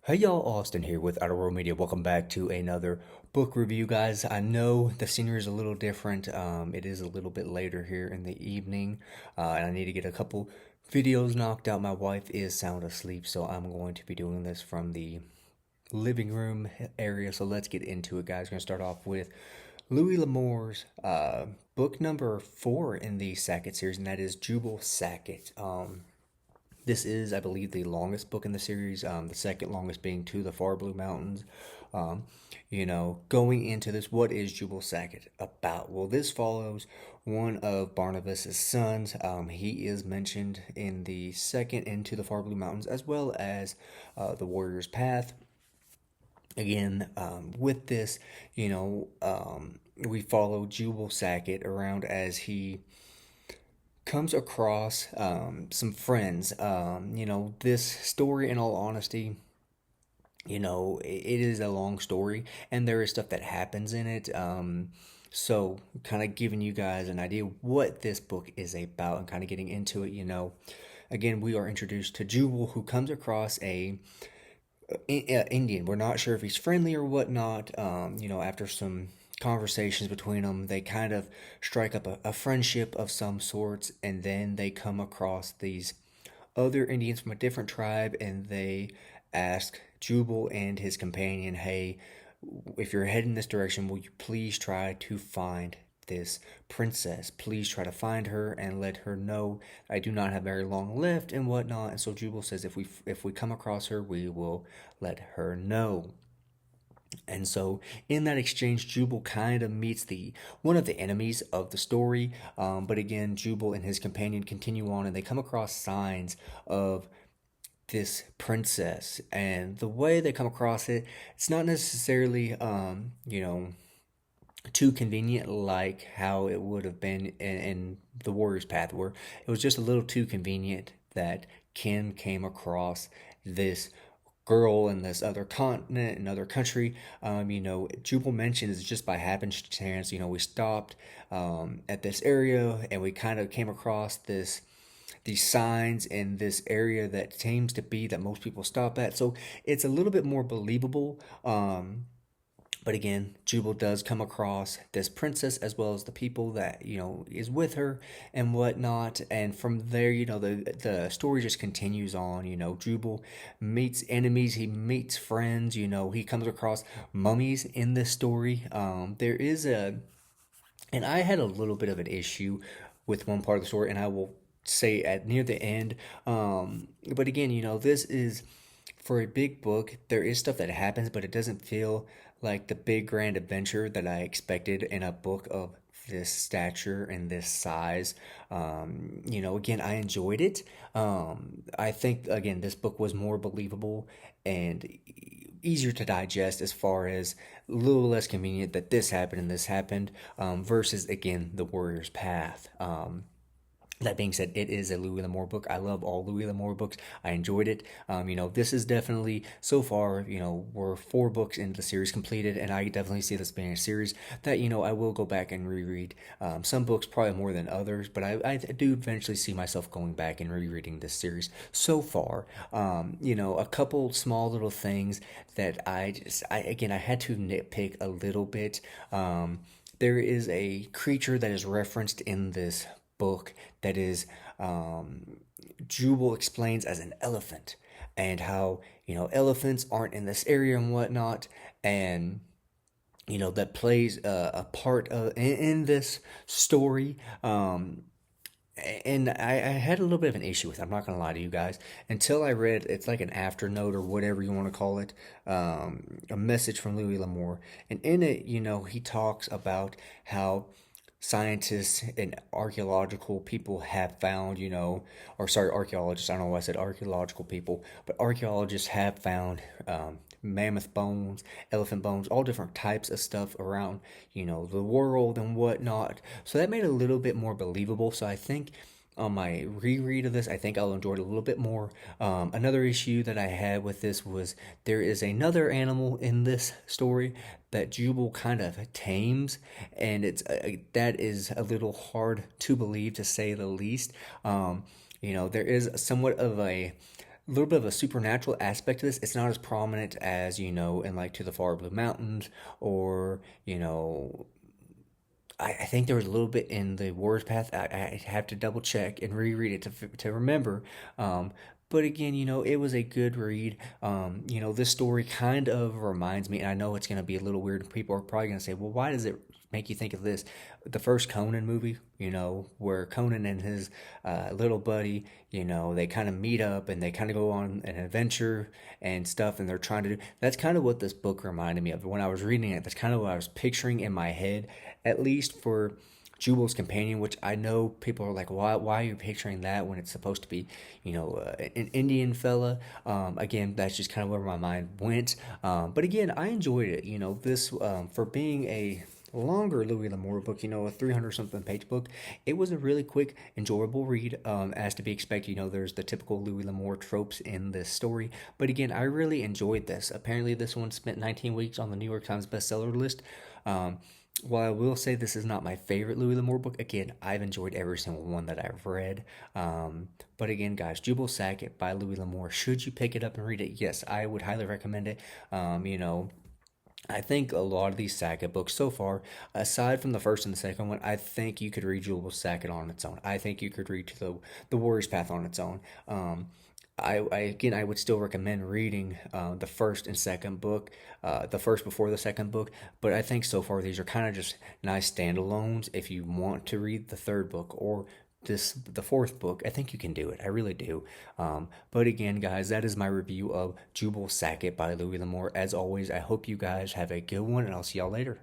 Hey y'all, Austin here with Outer World Media. Welcome back to another book review, guys. I know the scenery is a little different. It is a little bit later here in the evening, and I need to get a couple videos knocked out. My wife is sound asleep, so I'm going to be doing this from the living room area. So let's get into it, guys. We're gonna start off with Louis Lamour's book number 4 in the Sackett series, and that is Jubal Sackett. This is, I believe, the longest book in the series, the second longest being To the Far Blue Mountains. Going into this, what is Jubal Sackett about? Well, this follows one of Barnabas's sons. He is mentioned in the second Into the Far Blue Mountains, as well as The Warrior's Path. Again, with this, we follow Jubal Sackett around as he comes across some friends. This story, in all honesty, it is a long story, and there is stuff that happens in it. So, kind of giving you guys an idea what this book is about and kind of getting into it. Again, we are introduced to Jubal, who comes across a Indian. We're not sure if he's friendly or whatnot. After some conversations between them, they kind of strike up a friendship of some sorts, and then they come across these other Indians from a different tribe, and they ask Jubal and his companion, "Hey, if you're heading this direction, will you please try to find this princess? Please try to find her and let her know I do not have very long left and whatnot." And so Jubal says, if we come across her, we will let her know. And so in that exchange, Jubal kind of meets the one of the enemies of the story. But again, Jubal and his companion continue on, and they come across signs of this princess. And the way they come across it, it's not necessarily, too convenient like how it would have been in the Warrior's Path, where it was just a little too convenient that Kim came across this girl in this other continent, another country. Jubal mentions just by happenstance, we stopped at this area and we kind of came across these signs in this area that seems to be that most people stop at. So it's a little bit more believable. But again, Jubal does come across this princess as well as the people that is with her and whatnot, and from there, the story just continues on. Jubal meets enemies, he meets friends. He comes across mummies in this story. There is and I had a little bit of an issue with one part of the story, and I will say at near the end. But again, this is for a big book. There is stuff that happens, but it doesn't feel like the big grand adventure that I expected in a book of this stature and this size. Again, I enjoyed it. I think, again, this book was more believable and easier to digest, as far as a little less convenient that this happened and this happened, versus, again, The Warrior's Path. That being said, it is a Louis L'Amour book. I love all Louis L'Amour books. I enjoyed it. This is definitely, so far, we're 4 books into the series completed, and I definitely see this being a series that, I will go back and reread. Some books probably more than others, but I do eventually see myself going back and rereading this series. So far, a couple small little things that I had to nitpick a little bit. There is a creature that is referenced in this book that is, Jubal explains as an elephant, and how elephants aren't in this area and whatnot, and that plays a part in this story. And I had a little bit of an issue with it. I'm not gonna lie to you guys. Until I read, it's like an afternote or whatever you want to call it, a message from Louis L'Amour, and in it, he talks about how scientists and archaeological people have found, or sorry, archaeologists. I don't know why I said archaeological people, but archaeologists have found mammoth bones, elephant bones, all different types of stuff around, the world and whatnot. So that made it a little bit more believable. So I think on my reread of this, I think I'll enjoy it a little bit more. Another issue that I had with this was there is another animal in this story that Jubal kind of tames, and that is a little hard to believe, to say the least. There is somewhat of a little bit of a supernatural aspect to this. It's not as prominent as, in like To the Far Blue Mountains, or, I think there was a little bit in the Warrior's Path. I have to double check and reread it to remember. Um, but again, it was a good read. This story kind of reminds me, and I know it's going to be a little weird. People are probably going to say, well, why does it make you think of this? The first Conan movie, where Conan and his little buddy, they kind of meet up and they kind of go on an adventure and stuff, and they're trying to do. That's kind of what this book reminded me of. When I was reading it, that's kind of what I was picturing in my head, at least for Jubal's companion, which I know people are like, why are you picturing that when it's supposed to be, an Indian fella? Again, that's just kind of where my mind went. But again, I enjoyed it. This for being a longer Louis Lamour book, a 300 something page book. It was a really quick, enjoyable read, as to be expected. There's the typical Louis Lamour tropes in this story. But again, I really enjoyed this. Apparently, this one spent 19 weeks on the New York Times bestseller list. While I will say this is not my favorite Louis L'Amour book, again, I've enjoyed every single one that I've read. But again, guys, Jubal Sackett by Louis L'Amour. Should you pick it up and read it? Yes, I would highly recommend it. I think a lot of these Sackett books so far, aside from the first and the second one, I think you could read Jubal Sackett on its own. I think you could read the Warrior's Path on its own. I would still recommend reading the first and second book, the first before the second book. But I think so far these are kind of just nice standalones. If you want to read the third book or the fourth book, I think you can do it. I really do. But again, guys, that is my review of Jubal Sackett by Louis L'Amour. As always, I hope you guys have a good one, and I'll see y'all later.